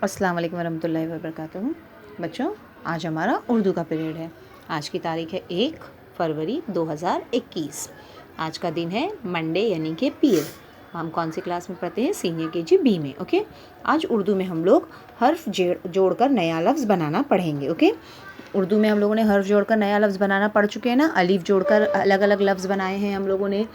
अस्सलाम वालेकुम वरहमतुल्लाहि वबरकातुहू। बच्चों, आज हमारा उर्दू का पीरियड है। आज की तारीख़ है 1 फरवरी 2021। आज का दिन है मंडे यानी कि पीर। हम कौन सी क्लास में पढ़ते हैं? सीनियर केजी बी में। ओके, आज उर्दू में हम लोग हर्फ जोड़कर नया लफ्ज़ बनाना पढ़ेंगे। ओके, उर्दू में हम लोगों ने हर्फ जोड़कर नया लफ्ज़ बनाना पढ़ चुके हैं ना। अलीफ जोड़कर अलग अलग लफ्ज़ बनाए हैं हम लोगों ने,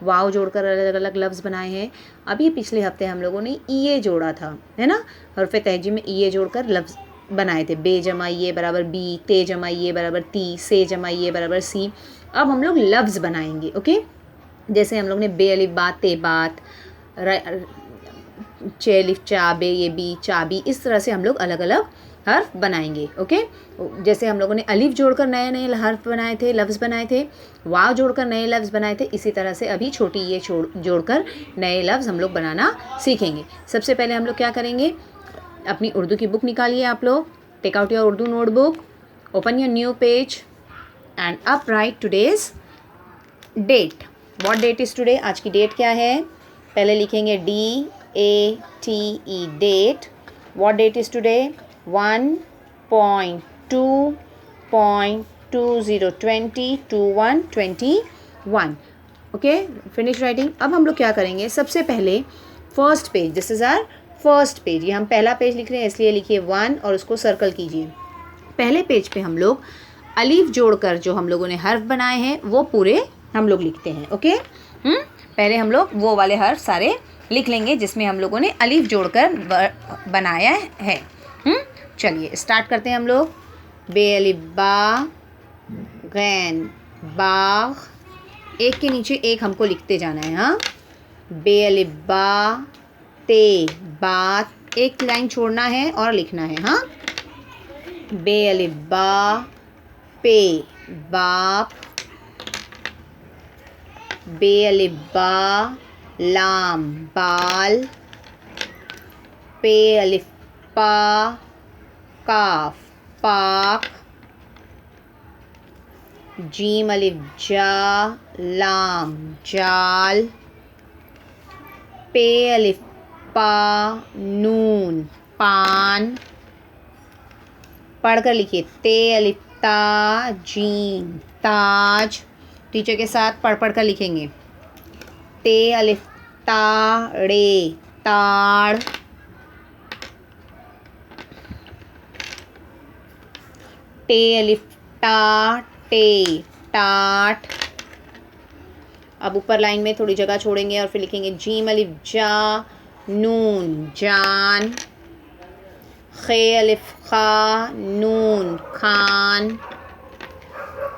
वाव जोड़कर अलग अलग लफ्ज़ बनाए हैं। अभी पिछले हफ्ते हम लोगों ने ईए जोड़ा था, है ना। हर्फ तहजी में ईए जोड़कर लफ्ज़ बनाए थे। बे जमा ये बराबर बी, ते जमा ये बराबर ती, से जमा ये बराबर सी। अब हम लोग लफ्ज़ बनाएंगे। ओके, जैसे हम लोग ने बे अलिफ बात, ते बात, चे अलिफ चा, बे ये बी, चाबी, इस तरह से हम लोग अलग अलग हर्फ बनाएंगे। ओके, जैसे हम लोगों ने अलिफ जोड़कर नए नए हर्फ बनाए थे, लफ्ज़ बनाए थे, वाव जोड़कर नए लफ्ज़ बनाए थे, इसी तरह से अभी छोटी ये जोड़कर नए लफ्ज़ हम लोग बनाना सीखेंगे। सबसे पहले हम लोग क्या करेंगे, अपनी उर्दू की बुक निकालिए आप लोग। Take out your Urdu notebook, open your new page and up write today's date. What date is today? आज की डेट क्या है? पहले लिखेंगे DATE date. What date is today? 1.2.202021। Okay, finish writing. अब हम लोग क्या करेंगे, सबसे पहले first page, this is our first page. ये हम पहला पेज लिख रहे हैं, इसलिए लिखिए 1 और उसको सर्कल कीजिए। पहले पेज पे हम लोग अलीफ जोड़कर जो हम लोगों ने हर्फ बनाए हैं वो पूरे हम लोग लिखते हैं। ओके, पहले हम लोग वो वाले हर्फ सारे लिख लेंगे जिसमें हम लोगों ने अलीफ जोड़कर बनाया है। चलिए स्टार्ट करते हैं हम लोग। बे अलिफ बा, गैन बाग, एक के नीचे एक हमको लिखते जाना है। हाँ, बे अलिफ बा, ते बात, एक लाइन छोड़ना है और लिखना है। हाँ, बे अलिफ बा, पे बाप, बे अलिफ बा, लाम बाल, पे अलिफ पा, काफ पाक, जीम अलिफ जा, लाम जाल, पे अलिफ पा, नून पान, पढ़कर लिखिए। ते अलिफ ता, जीम ताज। टीचर के साथ पढ़ कर लिखेंगे। ते अलिफ ता ड़े ताड़, टे अलिफ टा टे टाट। अब ऊपर लाइन में थोड़ी जगह छोड़ेंगे और फिर लिखेंगे जीम अलिफ जा, नून जान, खे अलिफ खा, नून खान,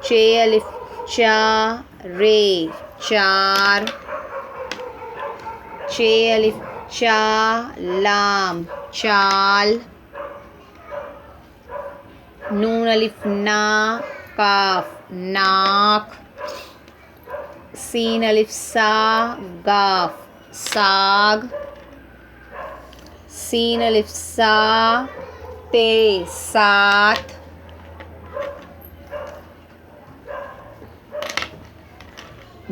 चे अलिफ चा, रे चार, चे अलिफ चा, लाम चाल, नून अलिफ ना, काफ नाक, सीन अलिफ सा, गाफ साग, सीन अलिफ सा, ते सात,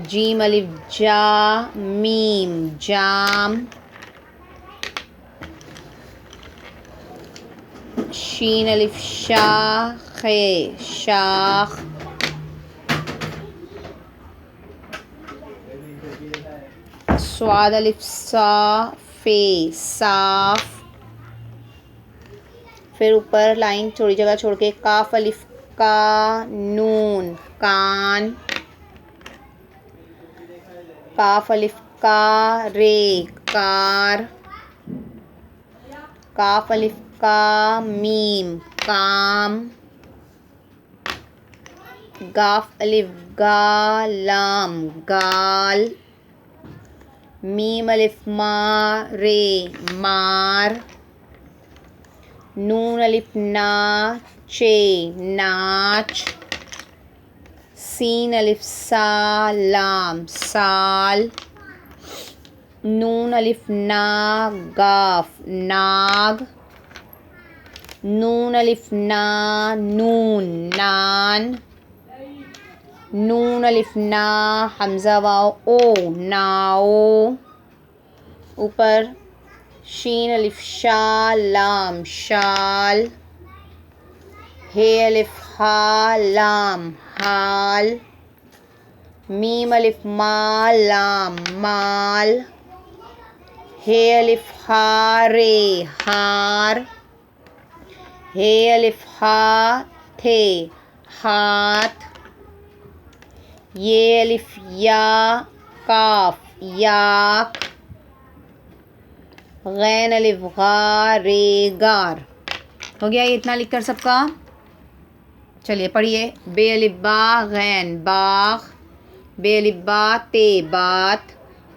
जीम अलिफ जा, मीम जाम, शीन अलिफ शा, खे शाख, स्वाद अलिफ सा, फे साफ। फिर ऊपर लाइन थोड़ी जगह छोड़ के काफ अलिफ का, नून कान, काफ अलिफ का, रे कार, काफ अलिफ का, मीम काम, गाफ अलिफ गा, लाम गाल, मीम अलिफ मा, रे मार, नून अलिफ ना, चे नाच, सीन अलिफ सा, लाम साल, नून अलिफ ना, गाफ नाग, नून अलिफ ना, नून नान, नून अलिफ ना, हमज़ा वाव ओ नाओ, ऊपर शीन अलिफ शा लाम शाल, हे अलिफ हा लाम हाल, मीम अलिफ मा लाम माल, हे अलिफ हा रे हार, हे अलिफ हा थे हाथ, ये अलिफ या काफ याक, गैन अलिफ गा रे गार। हो गया ये इतना लिख कर सबका। चलिए पढ़िए। बे अलिफ बा गैन बाग, बे अलिफ बा ते बात,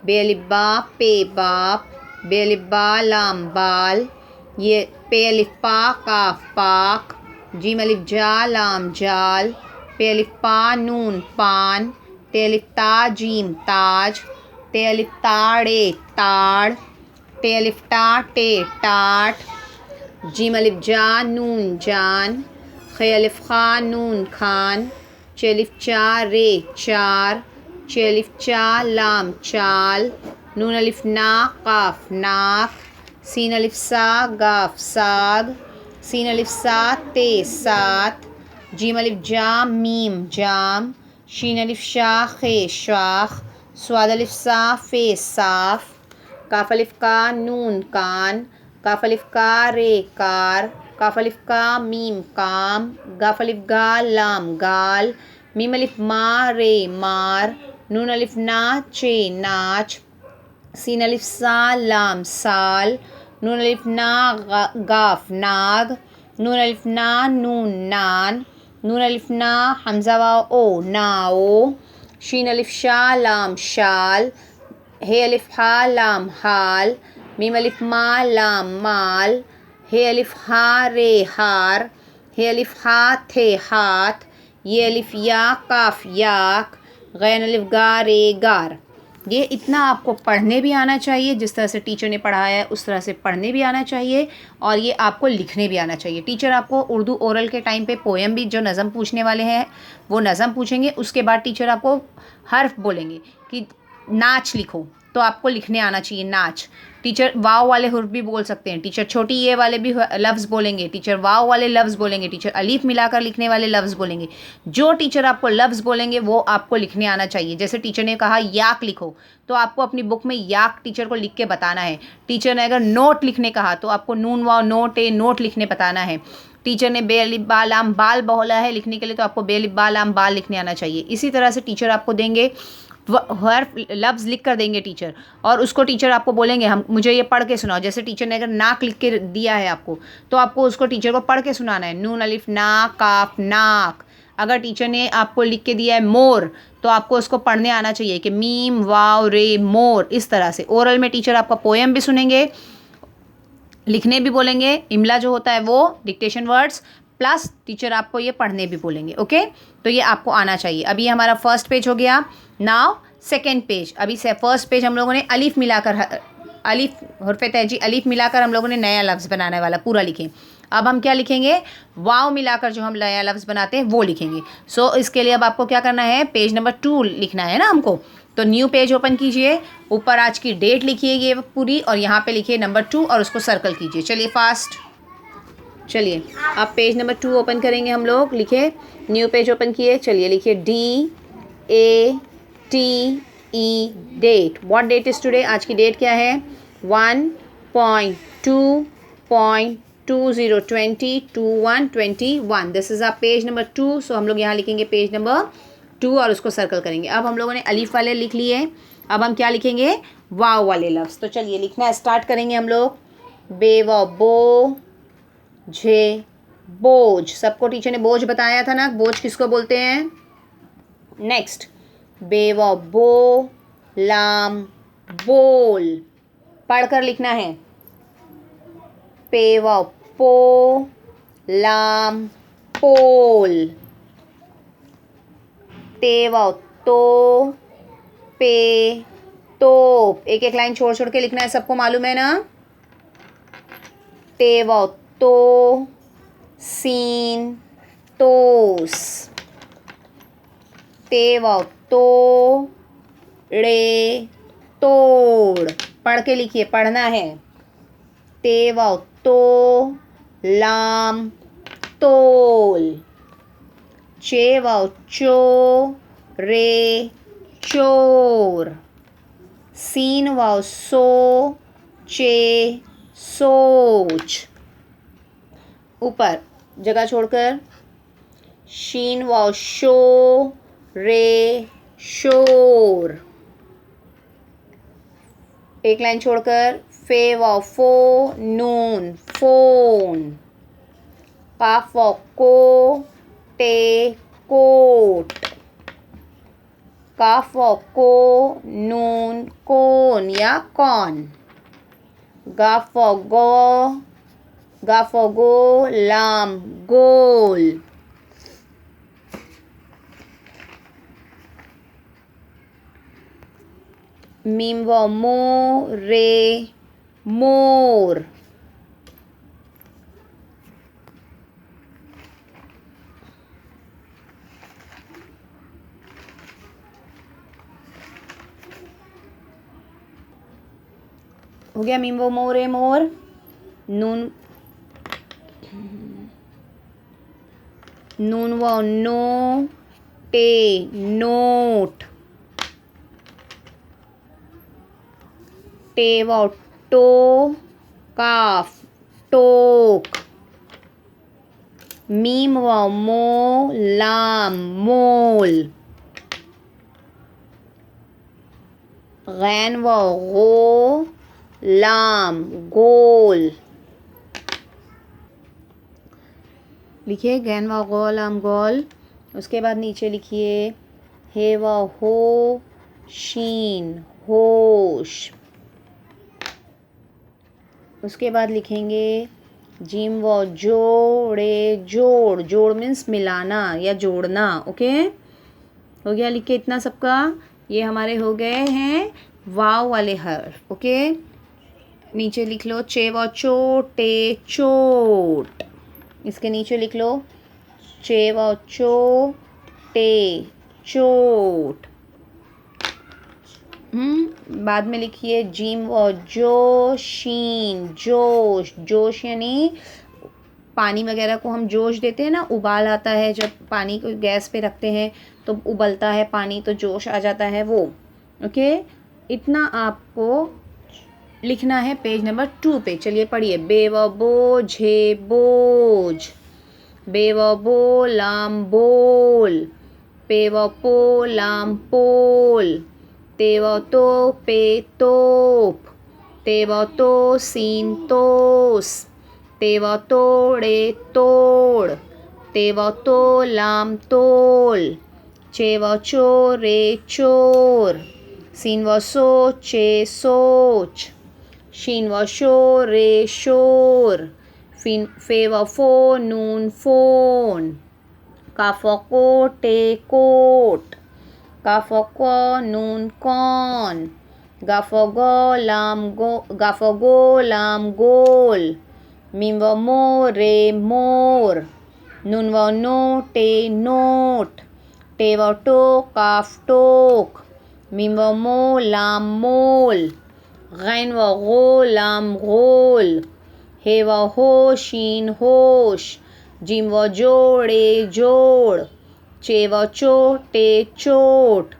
बे अलिफ बा पे बाप, बे अलिफ बा लाम बाल, ये पे अलिफ पा काफ पाक, जीम अलिफ जा लाम जाल, पे अलिफ पा नून पान, ते अलिफ ता जीम ताज, ते अलिफ ताड़े ताड़, ते अलिफ टा टे टाट, जीम अलिफ जा नून जान, खे अलिफ खा नून खान, चे अलिफ चा रे चार, चे अलिफ चा लाम चाल, नून अलिफ ना काफ नाक, सीन अलिफ सा गाफ साग, सीन अलिफ सा ते सात, जीम अलिफ जा मीम जाम, शीन अलिफ शा खे शाख, स्वाद अलिफ सा फे साफ, काफ अलिफ का नून कान, काफ अलिफ का रे कार, काफ अलिफ का मीम काम, गाफ अलिफ गा लाम गाल, मीम अलिफ मा रे मार, नून अलिफ ना चे नाच, सीन अलिफ सा लाम साल, नून अलिफ ना गाफ नाग, नून अलिफ ना नून नान, नून अलिफ ना हमज़ा वाव ओ नाओ, शीन अलिफ शा लाम शाल, हे अलिफ हा लाम हाल, मीम अलिफ मा लाम माल, हे अलिफ हा रे हार, हे अलिफ हा थे हाथ, ये अलिफ या काफ याक, गैन अलिफ गा रे गार। ये इतना आपको पढ़ने भी आना चाहिए, जिस तरह से टीचर ने पढ़ाया है उस तरह से पढ़ने भी आना चाहिए, और ये आपको लिखने भी आना चाहिए। टीचर आपको उर्दू ओरल के टाइम पे पोएम भी जो नज़म पूछने वाले हैं वो नज़म पूछेंगे, उसके बाद टीचर आपको हर्फ बोलेंगे कि नाच लिखो, तो आपको लिखने आना चाहिए नाच। टीचर वाव वाले हुर्फ भी बोल सकते हैं, टीचर छोटी ये वाले भी लफ्ज़ बोलेंगे, टीचर वाव वाले लफ्ज़ बोलेंगे, टीचर अलीफ मिलाकर लिखने वाले लफ्ज़ बोलेंगे। जो टीचर आपको लफ्ज़ बोलेंगे वो आपको लिखने आना चाहिए। जैसे टीचर ने कहा याक लिखो, तो आपको अपनी बुक में याक टीचर को लिख के बताना है। टीचर ने अगर नोट लिखने कहा तो आपको नून वाव नोट ए नोट लिखने बताना है। टीचर ने बे अलिफ बा लाम बाल बोला है लिखने के लिए, तो आपको बे अलिफ बा लाम बाल लिखने आना चाहिए। इसी तरह से टीचर आपको देंगे हर लफ्ज़ लिख कर देंगे टीचर, और उसको टीचर आपको बोलेंगे हम मुझे ये पढ़ के सुनाओ। जैसे टीचर ने अगर नाक लिख के दिया है आपको, तो आपको उसको टीचर को पढ़ के सुनाना है। नून अलिफ ना काफ नाक। अगर टीचर ने आपको लिख के दिया है मोर, तो आपको उसको पढ़ने आना चाहिए कि मीम वाव रे मोर। इस तरह से ओरल में टीचर आपका पोएम भी सुनेंगे, लिखने भी बोलेंगे, इमला जो होता है वो डिक्टेशन वर्ड्स, प्लस टीचर आपको ये पढ़ने भी बोलेंगे। ओके, तो ये आपको आना चाहिए। अभी हमारा फर्स्ट पेज हो गया। Now second page. अभी से फर्स्ट पेज हम लोगों ने अलीफ मिलाकर, अलीफ हुर्फ़े तहजी अलीफ मिलाकर हम लोगों ने नया लफ्ज़ बनाने वाला पूरा लिखें। अब हम क्या लिखेंगे, वाव मिलाकर जो हम नया लफ्ज़ बनाते हैं वो लिखेंगे। सो इसके लिए अब आपको क्या करना है, पेज नंबर 2 लिखना है ना हमको। तो न्यू पेज ओपन कीजिए, ऊपर आज की डेट लिखिए ये पूरी, और यहाँ पे लिखिए नंबर 2 और उसको सर्कल कीजिए। चलिए फास्ट, चलिए अब पेज नंबर 2 ओपन करेंगे हम लोग। लिखे, न्यू पेज ओपन किए, चलिए लिखिए DATE date. What date is today, आज की डेट क्या है, 1.2.202021 this is a page number 2। So हम लोग यहाँ लिखेंगे पेज नंबर 2 और उसको सर्कल करेंगे। अब हम लोगों ने अलीफ वाले लिख लिए, अब हम क्या लिखेंगे, वाव वाले लफ्ज़। तो चलिए लिखना स्टार्ट करेंगे हम लोग। बे व बो झे बोझ। सबको टीचर ने बोझ बताया था ना, बोझ किसको बोलते हैं। नेक्स्ट, बे व बो लाम बोल, पढ़कर लिखना है। पे व पो लाम पोल, ते व तो पे तोप। एक एक लाइन छोड़ छोड़ के लिखना है, सबको मालूम है ना। ते व तो सीन तोस, ते व तो ड़े तोड़। पढ़ के लिखिए, पढ़ना है। ते वाव तो, लाम तोल, चे वाव चो, रे चोर, सीन वाव सो, चे सोच, ऊपर जगह छोड़कर शीन वाव शो, रे शोर, एक लाइन छोड़कर फे वाव फो, नून फोन, काफ वाव को, टे कोट, काफ वाव को, नून कोन या कौन, गाफ वाव गो, लाम गोल, मीम वाव मो, रे मोर, हो गया मीम वाव मो, रे मोर, नून वाव नो, टे नोट, टे वाव टो, काफ टोक, मीम वाव मो, लाम मोल, गैन वाव गो, लाम गोल, लिखिए गैन वाव गो लाम गोल। उसके बाद नीचे लिखिए हे वाव हो, शीन होश। उसके बाद लिखेंगे जीम वाव जोड़े जोड़, जोड़ मीन्स मिलाना या जोड़ना। ओके, हो गया लिख के इतना सबका। ये हमारे हो गए हैं वाव वाले हर्फ। ओके, नीचे लिख लो चे वाव चोटे चोट। इसके नीचे लिख लो चे वाव चो टे चोट। बाद में लिखिए जीम वाव जो शीन जोश। जोश यानी पानी वगैरह को हम जोश देते हैं ना, उबाल आता है जब पानी को गैस पे रखते हैं तो उबलता है पानी तो जोश आ जाता है वो। ओके, इतना आपको लिखना है पेज नंबर 2 पे। चलिए पढ़िए। बे व बो झे बोझ, बे व बो लाम बोल, पे व पो लाम पोल, ते व तो पे तोप, ते व तो सीन तोस, ते व तोड़े तोड़, ते व तो लाम तोल, चे व चोरे चोर, सीन व सो चे सोच, शीन व शो रे शोर, फे व फो नून फोन, काफ व को टे कोट, काफ व को नून कौन, गाफ व गो लाम गोल, मीम व मो रे मोर, नून व नो टे नोट, टे व टो काफ टोक, मीम व मो लाम मोल, गैन व गो लाम गोल, हे व हो शीन होश, जिम व जोड़े जोड़, चे व चोटे चोट,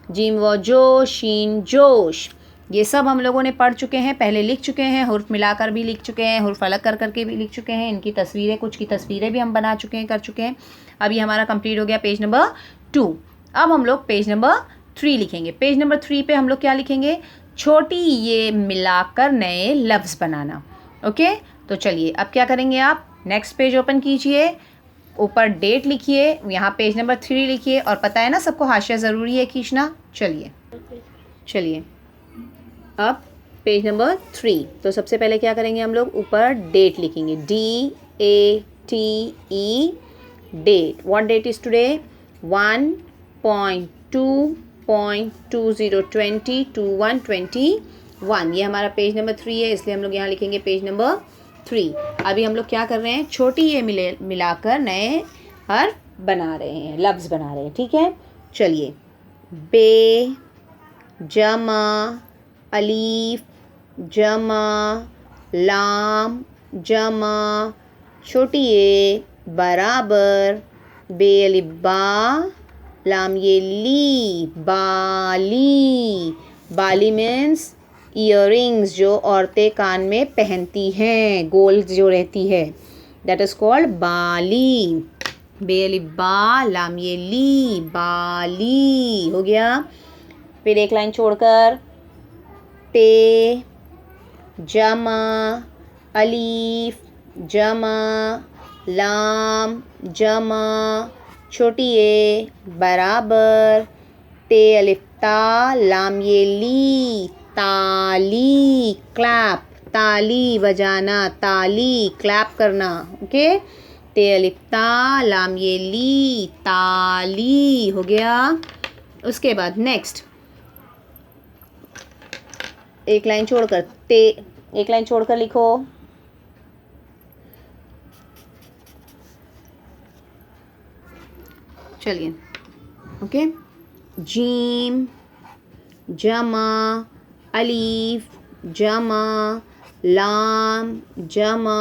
जिम व जो शीन जोश। ये सब हम लोगों ने पढ़ चुके हैं, पहले लिख चुके हैं, हुर्फ मिलाकर भी लिख चुके हैं, हुर्फ अलग कर करके भी लिख चुके हैं। इनकी तस्वीरें, कुछ की तस्वीरें भी हम बना चुके हैं, कर चुके हैं। अभी हमारा कंप्लीट हो गया पेज नंबर 2। अब हम लोग पेज नंबर 3 लिखेंगे। पेज नंबर 3 पे हम लोग क्या लिखेंगे? छोटी ये मिलाकर नए लफ्ज़ बनाना। ओके, तो चलिए अब क्या करेंगे आप? नेक्स्ट पेज ओपन कीजिए, ऊपर डेट लिखिए, यहाँ पेज नंबर 3 लिखिए, और पता है ना सबको हाशिया ज़रूरी है खींचना। चलिए अब पेज नंबर 3। तो सबसे पहले क्या करेंगे हम लोग? ऊपर डेट लिखेंगे, DATE date. What date is today? 1.2.2020/2121। ये हमारा पेज नंबर 3 है, इसलिए हम लोग यहाँ लिखेंगे पेज नंबर 3। अभी हम लोग क्या कर रहे हैं? छोटी ये मिलाकर नए हर्फ बना रहे हैं, लफ्ज़ बना रहे हैं। ठीक है, चलिए। बे जमा अलीफ जमा लाम जमा छोटी ए बराबर बे अलिफ बा लाम ये ली बाली। बाली मीन्स ईयरिंग्स जो औरतें कान में पहनती हैं, गोल जो रहती है, दैट इज़ कॉल्ड बाली। बे अलिफ बा लाम ये ली बाली हो गया। फिर एक लाइन छोड़कर ते जमा अलीफ जमा लाम जमा छोटी ए बराबर ते अलिफ ता लाम ये ली ताली। क्लैप, ताली बजाना, ताली क्लैप करना। ओके, ते अलिफ ता लाम ये ली ताली हो गया। उसके बाद नेक्स्ट एक लाइन छोड़कर ते, एक लाइन छोड़कर लिखो चलिए। ओके, जीम जमा अलीफ जमा लाम जमा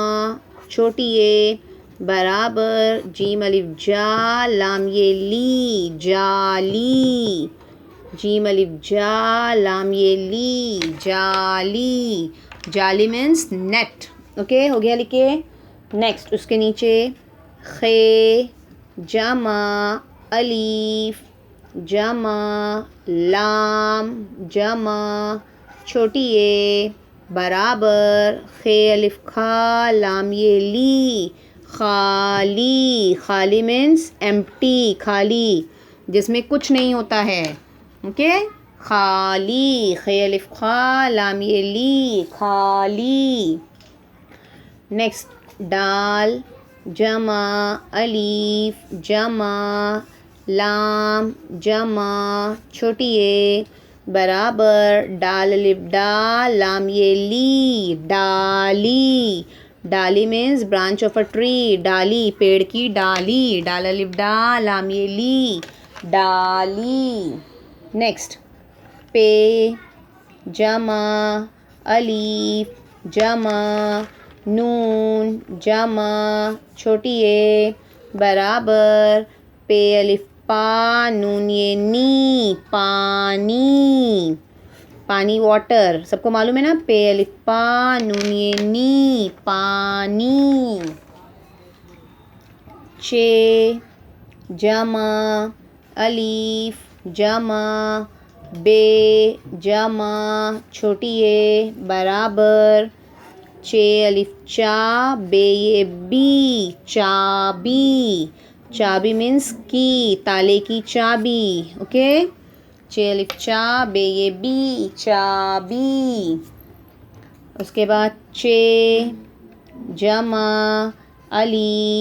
छोटी ए बराबर जीम अलिफ जा लाम ये ली जाली। जीम अलिफ जा लाम ये ली जाली। जाली मीन्स नेट। ओके, हो गया लिखे। नेक्स्ट उसके नीचे खे जमा अलीफ जमा लाम जमा छोटी ए बराबर खे अलिफ खा लाम ये ली खाली। खाली मीन्स एम्प्टी, खाली जिसमें कुछ नहीं होता है। ओके, खाली खे अलिफ खा लाम ये ली खाली। नेक्स्ट डाल जमा अलीफ जमा लाम जमा छोटी ए बराबर डाल अलिफ डाल लाम ये ली डाली। डाली means branch of a tree, डाली पेड़ की डाली। डाल अलिफ डाल लाम ये ली डाली। नेक्स्ट पे जमा अलीफ जमा नून जमा छोटी ए बराबर पे अलिफ पा नून ये नी पानी। पानी वाटर सबको मालूम है ना, पे अलिफ पा नून ये नी पानी। चे जमा अलीफ जमा बे जमा छोटी ए बराबर चे अलिफ चा बे ये बी चाबी। चाबी मीन्स की, ताले की चाबी। ओके, चे अलिफ चा बे ये बी चाबी। उसके बाद चे जमा अली